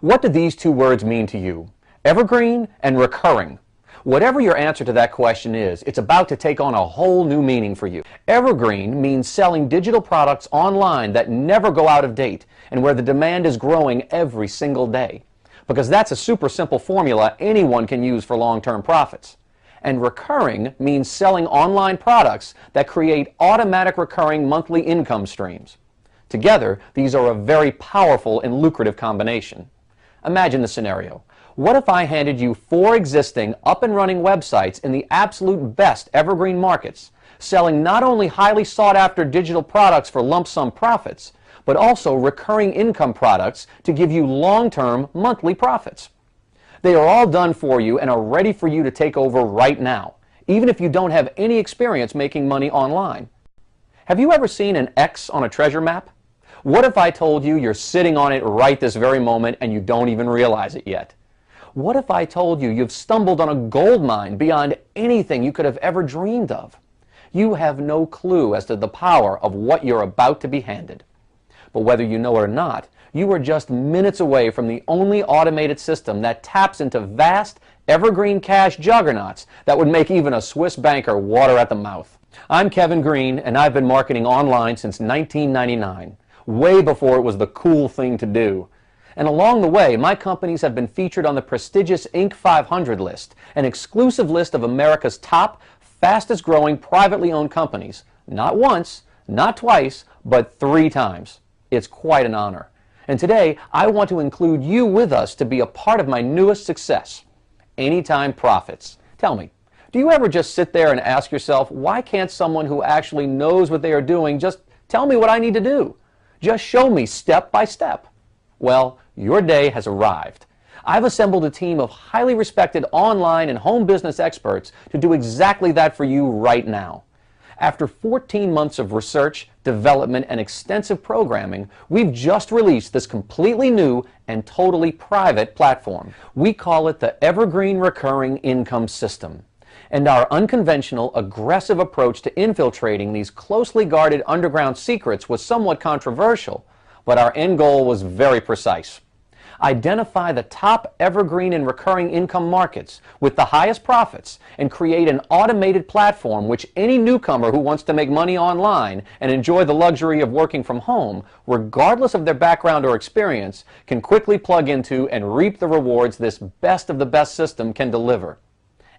What do these two words mean to you? Evergreen and recurring. Whatever your answer to that question is, it's about to take on a whole new meaning for you. Evergreen means selling digital products online that never go out of date and where the demand is growing every single day. Because that's a super simple formula anyone can use for long-term profits. And recurring means selling online products that create automatic recurring monthly income streams. Together, these are a very powerful and lucrative combination. Imagine the scenario. What if I handed you 4 existing up-and-running websites in the absolute best evergreen markets, selling not only highly sought-after digital products for lump sum profits, but also recurring income products to give you long-term monthly profits? They are all done for you and are ready for you to take over right now, even if you don't have any experience making money online. Have you ever seen an X on a treasure map? What if I told you you're sitting on it right this very moment and you don't even realize it yet? What if I told you you've stumbled on a gold mine beyond anything you could have ever dreamed of? You have no clue as to the power of what you're about to be handed. But whether you know it or not, you are just minutes away from the only automated system that taps into vast, evergreen cash juggernauts that would make even a Swiss banker water at the mouth. I'm Kevin Green, and I've been marketing online since 1999, way before it was the cool thing to do. And along the way, my companies have been featured on the prestigious Inc. 500 list, an exclusive list of America's top, fastest-growing privately owned companies. Not once, not twice, but 3 times. It's quite an honor. And today, I want to include you with us to be a part of my newest success, Anytime Profits. Tell me, do you ever just sit there and ask yourself, why can't someone who actually knows what they are doing just tell me what I need to do? Just show me step by step. Well, your day has arrived. I've assembled a team of highly respected online and home business experts to do exactly that for you right now. After 14 months of research, development, and extensive programming, we've just released this completely new and totally private platform. We call it the Evergreen Recurring Income System. And our unconventional, aggressive approach to infiltrating these closely guarded underground secrets was somewhat controversial, but our end goal was very precise. Identify the top evergreen and recurring income markets with the highest profits and create an automated platform which any newcomer who wants to make money online and enjoy the luxury of working from home, regardless of their background or experience, can quickly plug into and reap the rewards this best of the best system can deliver.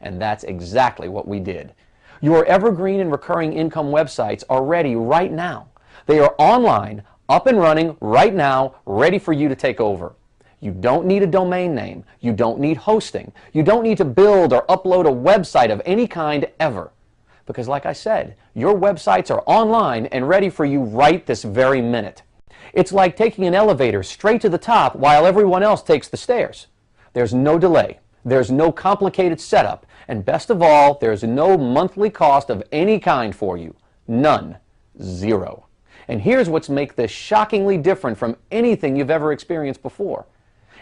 And that's exactly what we did. Your evergreen and recurring income websites are ready right now. They are online, up and running right now, ready for you to take over. You don't need a domain name. You don't need hosting. You don't need to build or upload a website of any kind ever. Because like I said, your websites are online and ready for you right this very minute. It's like taking an elevator straight to the top while everyone else takes the stairs. There's no delay. There's no complicated setup. And best of all, there's no monthly cost of any kind for you. None. Zero. And here's what's make this shockingly different from anything you've ever experienced before.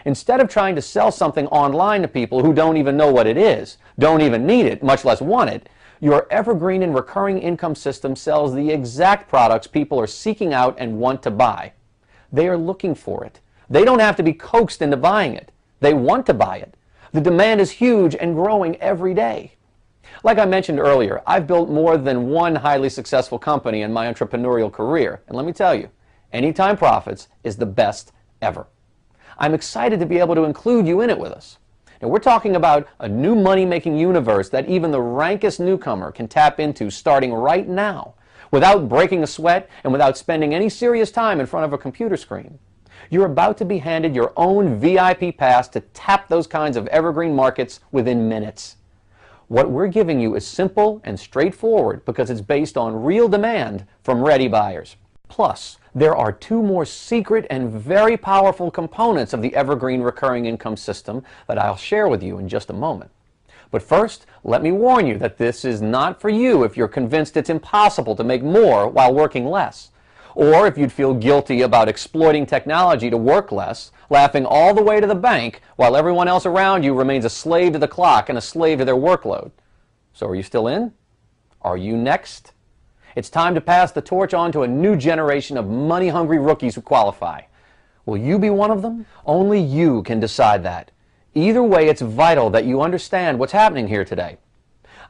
Instead of trying to sell something online to people who don't even know what it is, don't even need it, much less want it, your evergreen and recurring income system sells the exact products people are seeking out and want to buy. They are looking for it. They don't have to be coaxed into buying it. They want to buy it. The demand is huge and growing every day. Like I mentioned earlier, I've built more than one highly successful company in my entrepreneurial career, and let me tell you, Anytime Profits is the best ever. I'm excited to be able to include you in it with us. Now, we're talking about a new money-making universe that even the rankest newcomer can tap into starting right now, without breaking a sweat and without spending any serious time in front of a computer screen. You're about to be handed your own VIP pass to tap those kinds of evergreen markets within minutes. What we're giving you is simple and straightforward because it's based on real demand from ready buyers. Plus, there are 2 more secret and very powerful components of the Evergreen Recurring Income System that I'll share with you in just a moment. But first, let me warn you that this is not for you if you're convinced it's impossible to make more while working less, or if you'd feel guilty about exploiting technology to work less, laughing all the way to the bank while everyone else around you remains a slave to the clock and a slave to their workload. So are you still in? Are you next? It's time to pass the torch on to a new generation of money-hungry rookies who qualify. Will you be one of them? Only you can decide that. Either way, it's vital that you understand what's happening here today.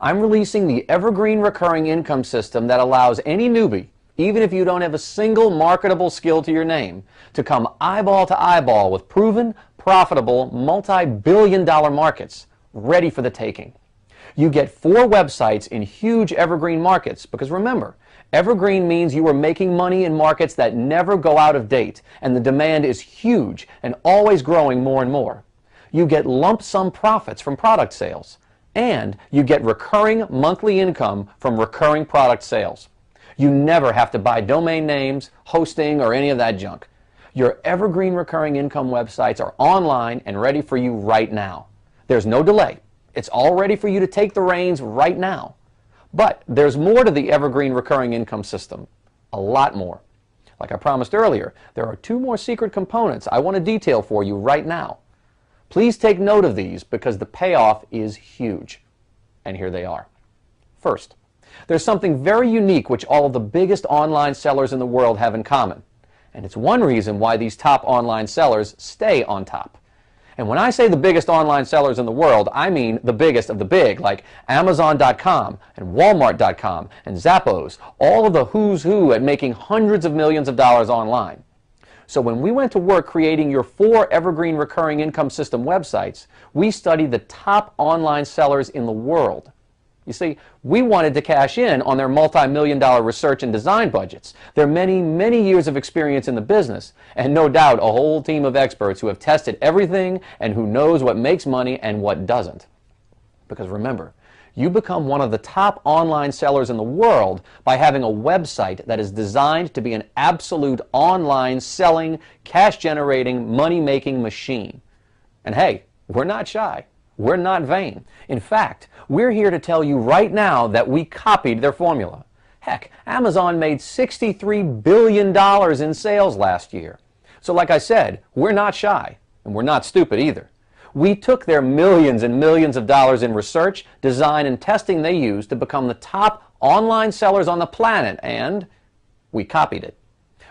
I'm releasing the Evergreen Recurring Income System that allows any newbie, even if you don't have a single marketable skill to your name, to come eyeball to eyeball with proven, profitable, multi-billion-dollar markets ready for the taking. You get 4 websites in huge evergreen markets because remember, evergreen means you are making money in markets that never go out of date and the demand is huge and always growing more and more. You get lump sum profits from product sales and you get recurring monthly income from recurring product sales. You never have to buy domain names, hosting, or any of that junk. Your evergreen recurring income websites are online and ready for you right now. There's no delay. It's all ready for you to take the reins right now. But there's more to the Evergreen Recurring Income System. A lot more. Like I promised earlier, there are 2 more secret components I want to detail for you right now. Please take note of these because the payoff is huge. And here they are. First, there's something very unique which all of the biggest online sellers in the world have in common. And it's one reason why these top online sellers stay on top. And when I say the biggest online sellers in the world, I mean the biggest of the big, like Amazon.com and Walmart.com and Zappos, all of the who's who at making hundreds of millions of dollars online. So when we went to work creating your 4 Evergreen Recurring Income System websites, we studied the top online sellers in the world. You see, we wanted to cash in on their multi-million-dollar research and design budgets, their many, many years of experience in the business, and no doubt a whole team of experts who have tested everything and who knows what makes money and what doesn't. Because remember, you become one of the top online sellers in the world by having a website that is designed to be an absolute online selling, cash-generating, money-making machine. And hey, we're not shy. We're not vain. In fact, we're here to tell you right now that we copied their formula. Heck, Amazon made $63 billion in sales last year. So like I said, we're not shy, and we're not stupid either. We took their millions and millions of dollars in research, design, and testing they used to become the top online sellers on the planet, and we copied it.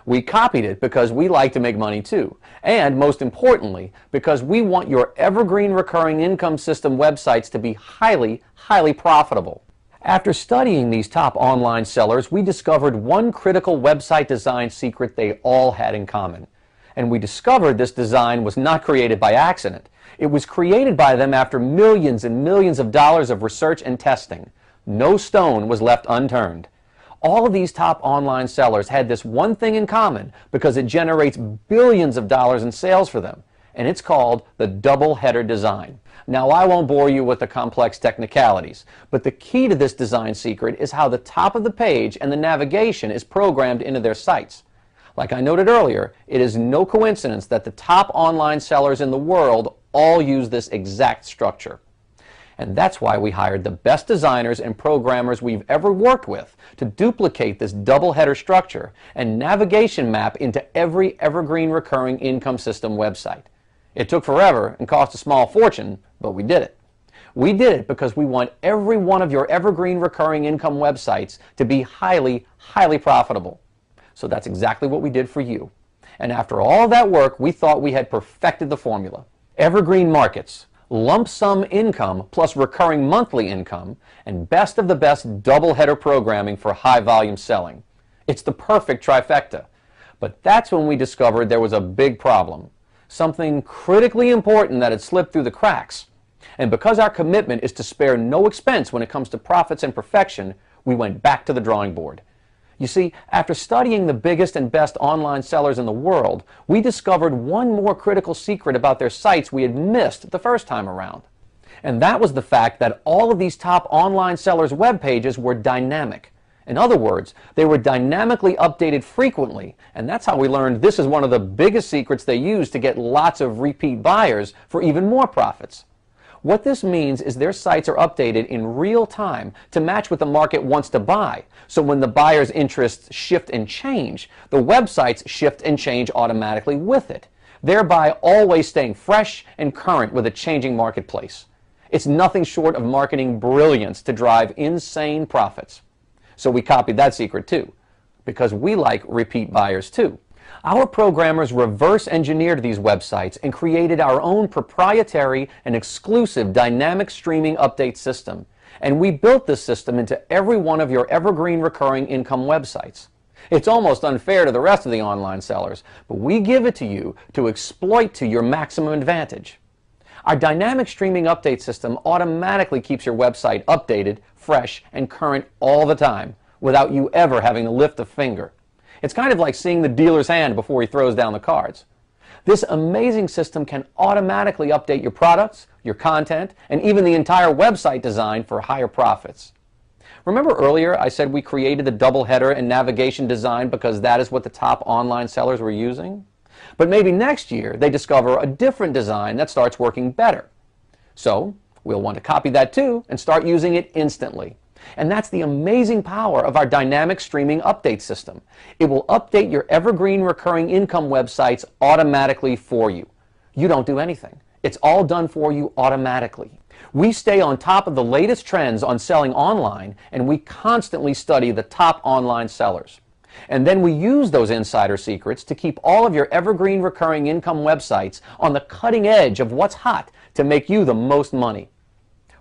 We copied it because we like to make money too. And most importantly, because we want your Evergreen Recurring Income System websites to be highly, highly profitable. After studying these top online sellers, we discovered one critical website design secret they all had in common. And we discovered this design was not created by accident. It was created by them after millions and millions of dollars of research and testing. No stone was left unturned. All of these top online sellers had this one thing in common because it generates billions of dollars in sales for them, and it's called the double header design. Now, I won't bore you with the complex technicalities, but the key to this design secret is how the top of the page and the navigation is programmed into their sites. Like I noted earlier, it is no coincidence that the top online sellers in the world all use this exact structure. And that's why we hired the best designers and programmers we've ever worked with to duplicate this double header structure and navigation map into every Evergreen Recurring Income System website. It took forever and cost a small fortune, but we did it. We did it because we want every one of your Evergreen Recurring Income websites to be highly, highly profitable. So that's exactly what we did for you. And after all that work, we thought we had perfected the formula. Evergreen markets, lump sum income plus recurring monthly income, and best of the best double header programming for high volume selling. It's the perfect trifecta. But that's when we discovered there was a big problem. Something critically important that had slipped through the cracks. And because our commitment is to spare no expense when it comes to profits and perfection, we went back to the drawing board. You see, after studying the biggest and best online sellers in the world, we discovered one more critical secret about their sites we had missed the first time around. And that was the fact that all of these top online sellers' web pages were dynamic. In other words, they were dynamically updated frequently, and that's how we learned this is one of the biggest secrets they use to get lots of repeat buyers for even more profits. What this means is their sites are updated in real time to match what the market wants to buy. So when the buyer's interests shift and change, the websites shift and change automatically with it, thereby always staying fresh and current with a changing marketplace. It's nothing short of marketing brilliance to drive insane profits. So we copied that secret too, because we like repeat buyers too. Our programmers reverse engineered these websites and created our own proprietary and exclusive dynamic streaming update system. And we built this system into every one of your evergreen recurring income websites. It's almost unfair to the rest of the online sellers, but we give it to you to exploit to your maximum advantage. Our dynamic streaming update system automatically keeps your website updated, fresh, and current all the time, without you ever having to lift a finger. It's kind of like seeing the dealer's hand before he throws down the cards. This amazing system can automatically update your products, your content, and even the entire website design for higher profits. Remember earlier I said we created the double header and navigation design because that is what the top online sellers were using? But maybe next year they discover a different design that starts working better. So we'll want to copy that too and start using it instantly. And that's the amazing power of our dynamic streaming update system. It will update your evergreen recurring income websites automatically for you. You don't do anything. It's all done for you automatically. We stay on top of the latest trends on selling online, and we constantly study the top online sellers. And then we use those insider secrets to keep all of your evergreen recurring income websites on the cutting edge of what's hot to make you the most money.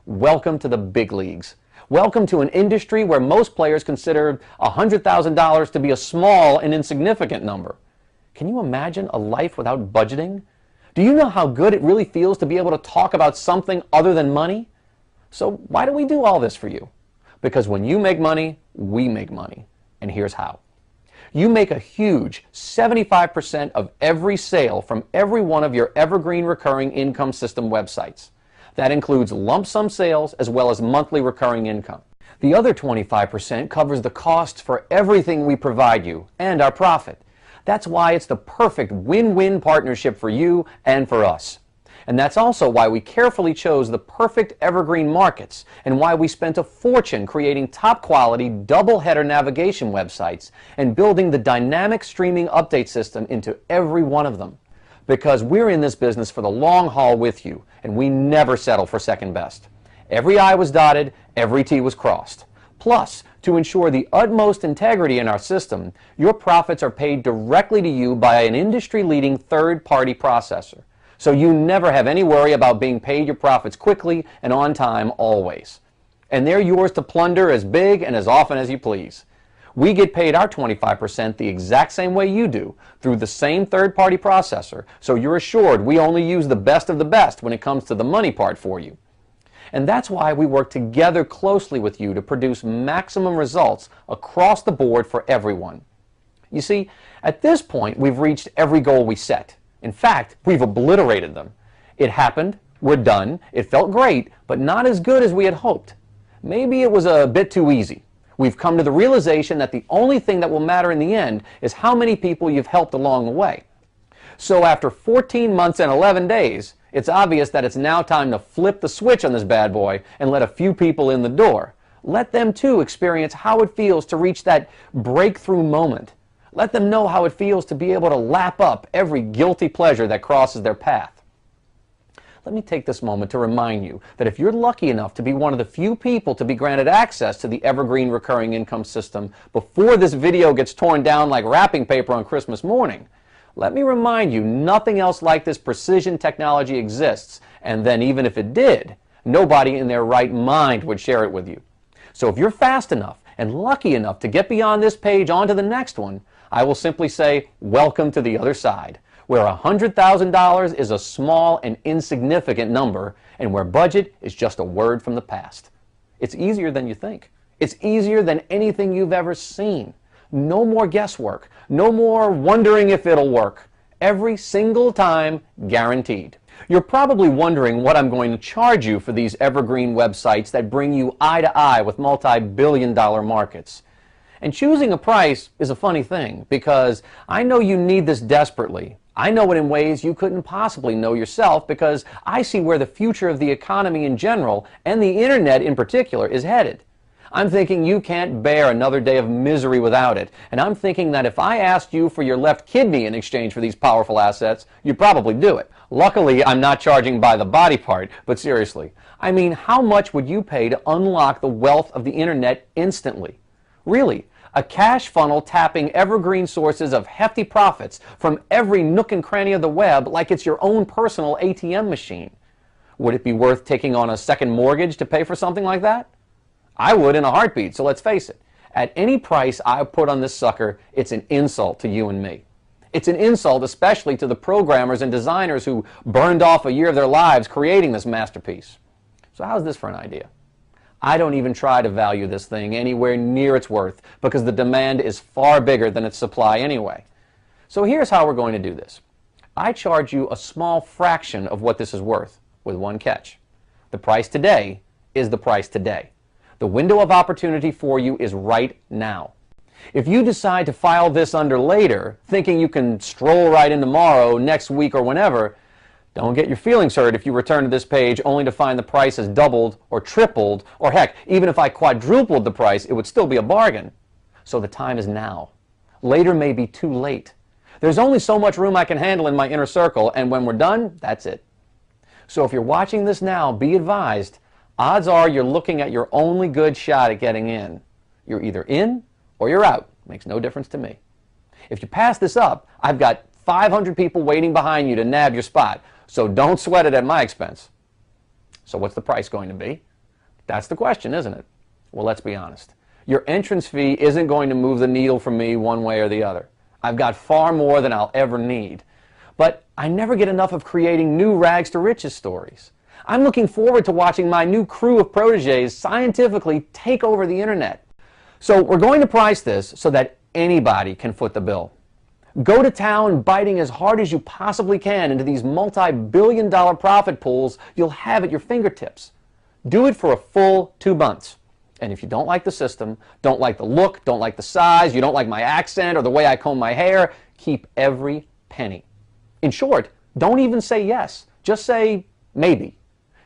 Welcome to the big leagues. Welcome to an industry where most players consider $100,000 to be a small and insignificant number. Can you imagine a life without budgeting? Do you know how good it really feels to be able to talk about something other than money? So why do we do all this for you? Because when you make money, we make money. And here's how. You make a huge 75% of every sale from every one of your evergreen recurring income system websites. That includes lump sum sales as well as monthly recurring income. The other 25% covers the costs for everything we provide you and our profit. That's why it's the perfect win-win partnership for you and for us. And that's also why we carefully chose the perfect evergreen markets and why we spent a fortune creating top-quality double-header navigation websites and building the dynamic streaming update system into every one of them. Because we're in this business for the long haul with you, and we never settle for second best. Every I was dotted, every T was crossed. Plus, to ensure the utmost integrity in our system, your profits are paid directly to you by an industry-leading third-party processor. So you never have any worry about being paid your profits quickly and on time always. And they're yours to plunder as big and as often as you please. We get paid our 25% the exact same way you do, through the same third-party processor, so you're assured we only use the best of the best when it comes to the money part for you. And that's why we work together closely with you to produce maximum results across the board for everyone. You see, at this point, we've reached every goal we set. In fact, we've obliterated them. It happened, we're done, it felt great, but not as good as we had hoped. Maybe it was a bit too easy. We've come to the realization that the only thing that will matter in the end is how many people you've helped along the way. So after 14 months and 11 days, it's obvious that it's now time to flip the switch on this bad boy and let a few people in the door. Let them too experience how it feels to reach that breakthrough moment. Let them know how it feels to be able to lap up every guilty pleasure that crosses their path. Let me take this moment to remind you that if you're lucky enough to be one of the few people to be granted access to the Evergreen Recurring Income System before this video gets torn down like wrapping paper on Christmas morning, let me remind you nothing else like this precision technology exists, and then even if it did, nobody in their right mind would share it with you. So if you're fast enough and lucky enough to get beyond this page onto the next one, I will simply say, welcome to the other side, where $100,000 is a small and insignificant number, and where budget is just a word from the past. It's easier than you think. It's easier than anything you've ever seen. No more guesswork. No more wondering if it'll work. Every single time, guaranteed. You're probably wondering what I'm going to charge you for these evergreen websites that bring you eye to eye with multi-billion-dollar markets. And choosing a price is a funny thing, because I know you need this desperately. I know it in ways you couldn't possibly know yourself, because I see where the future of the economy in general, and the internet in particular, is headed. I'm thinking you can't bear another day of misery without it, and I'm thinking that if I asked you for your left kidney in exchange for these powerful assets, you'd probably do it. Luckily, I'm not charging by the body part, but seriously, I mean, how much would you pay to unlock the wealth of the internet instantly? Really, A cash funnel tapping evergreen sources of hefty profits from every nook and cranny of the web like it's your own personal ATM machine. Would it be worth taking on a second mortgage to pay for something like that? I would in a heartbeat, so let's face it. At any price I put on this sucker, it's an insult to you and me. It's an insult especially to the programmers and designers who burned off a year of their lives creating this masterpiece. So how's this for an idea? I don't even try to value this thing anywhere near its worth because the demand is far bigger than its supply anyway. So here's how we're going to do this. I charge you a small fraction of what this is worth, with one catch. The price today is the price today. The window of opportunity for you is right now. If you decide to file this under later, thinking you can stroll right in tomorrow, next week, or whenever, don't get your feelings hurt if you return to this page only to find the price has doubled or tripled, or heck, even if I quadrupled the price, it would still be a bargain. So the time is now. Later may be too late. There's only so much room I can handle in my inner circle, and when we're done, that's it. So if you're watching this now, be advised, odds are you're looking at your only good shot at getting in. You're either in or you're out. Makes no difference to me. If you pass this up, I've got 500 people waiting behind you to nab your spot, so don't sweat it at my expense. So what's the price going to be? That's the question, isn't it? Well, let's be honest. Your entrance fee isn't going to move the needle for me one way or the other. I've got far more than I'll ever need. But I never get enough of creating new rags to riches stories. I'm looking forward to watching my new crew of proteges scientifically take over the internet. So we're going to price this so that anybody can foot the bill. Go to town biting as hard as you possibly can into these multi-billion-dollar profit pools you'll have at your fingertips. Do it for a full 2 months. And if you don't like the system, don't like the look, don't like the size, you don't like my accent or the way I comb my hair, keep every penny. In short, don't even say yes. Just say maybe.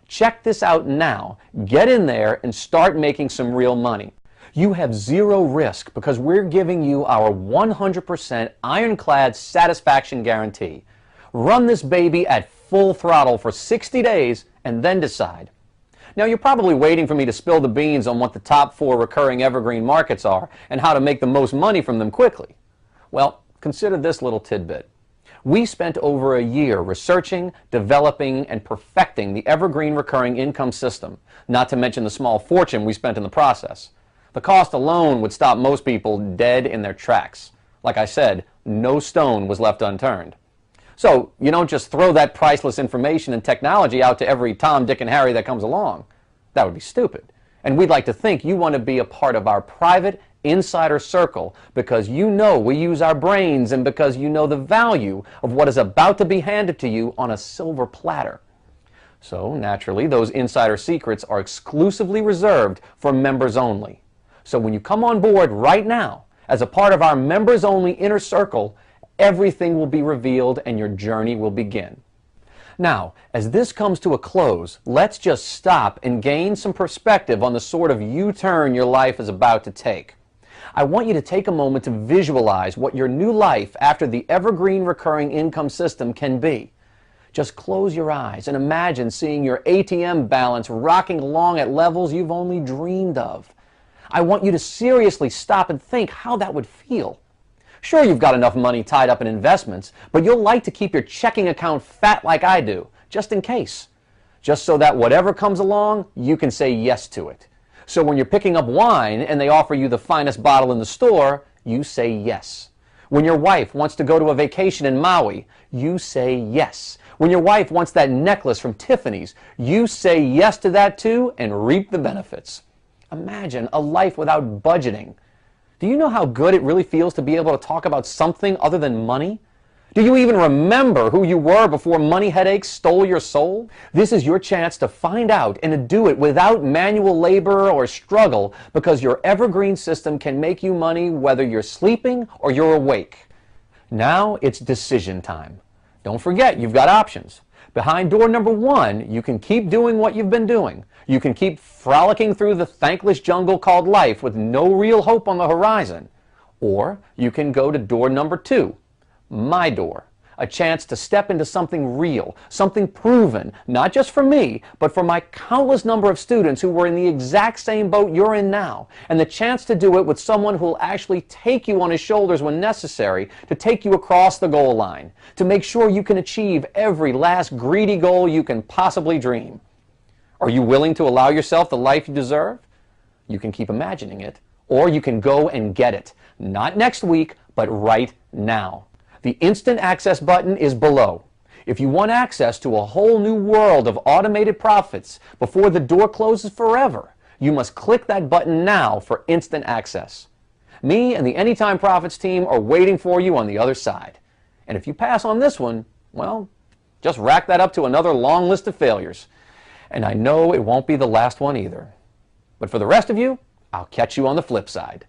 Check this out now. Get in there and start making some real money. You have zero risk because we're giving you our 100% ironclad satisfaction guarantee. Run this baby at full throttle for 60 days and then decide. Now, you're probably waiting for me to spill the beans on what the top 4 recurring evergreen markets are and how to make the most money from them quickly. Well, consider this little tidbit. We spent over a year researching, developing, and perfecting the evergreen recurring income system, not to mention the small fortune we spent in the process. The cost alone would stop most people dead in their tracks. Like I said, no stone was left unturned. So you don't just throw that priceless information and technology out to every Tom, Dick, and Harry that comes along. That would be stupid. And we'd like to think you want to be a part of our private insider circle because you know we use our brains and because you know the value of what is about to be handed to you on a silver platter. So naturally, those insider secrets are exclusively reserved for members only. So when you come on board right now as a part of our members-only inner circle, everything will be revealed and your journey will begin. Now, as this comes to a close, let's just stop and gain some perspective on the sort of U-turn your life is about to take. I want you to take a moment to visualize what your new life after the evergreen recurring income system can be. Just close your eyes and imagine seeing your ATM balance rocking along at levels you've only dreamed of. I want you to seriously stop and think how that would feel. Sure, you've got enough money tied up in investments, but you'll like to keep your checking account fat like I do, just in case. Just so that whatever comes along, you can say yes to it. So when you're picking up wine and they offer you the finest bottle in the store, you say yes. When your wife wants to go to a vacation in Maui, you say yes. When your wife wants that necklace from Tiffany's, you say yes to that too and reap the benefits. Imagine a life without budgeting. Do you know how good it really feels to be able to talk about something other than money? Do you even remember who you were before money headaches stole your soul? This is your chance to find out and to do it without manual labor or struggle because your evergreen system can make you money whether you're sleeping or you're awake. Now it's decision time. Don't forget, you've got options. Behind door number 1, you can keep doing what you've been doing. You can keep frolicking through the thankless jungle called life with no real hope on the horizon. Or you can go to door number 2, my door. A chance to step into something real, something proven, not just for me, but for my countless number of students who were in the exact same boat you're in now, and the chance to do it with someone who will actually take you on his shoulders when necessary to take you across the goal line, to make sure you can achieve every last greedy goal you can possibly dream. Are you willing to allow yourself the life you deserve? You can keep imagining it, or you can go and get it, not next week, but right now. The Instant Access button is below. If you want access to a whole new world of automated profits before the door closes forever, you must click that button now for instant access. Me and the Anytime Profits team are waiting for you on the other side. And if you pass on this one, well, just rack that up to another long list of failures. And I know it won't be the last one either. But for the rest of you, I'll catch you on the flip side.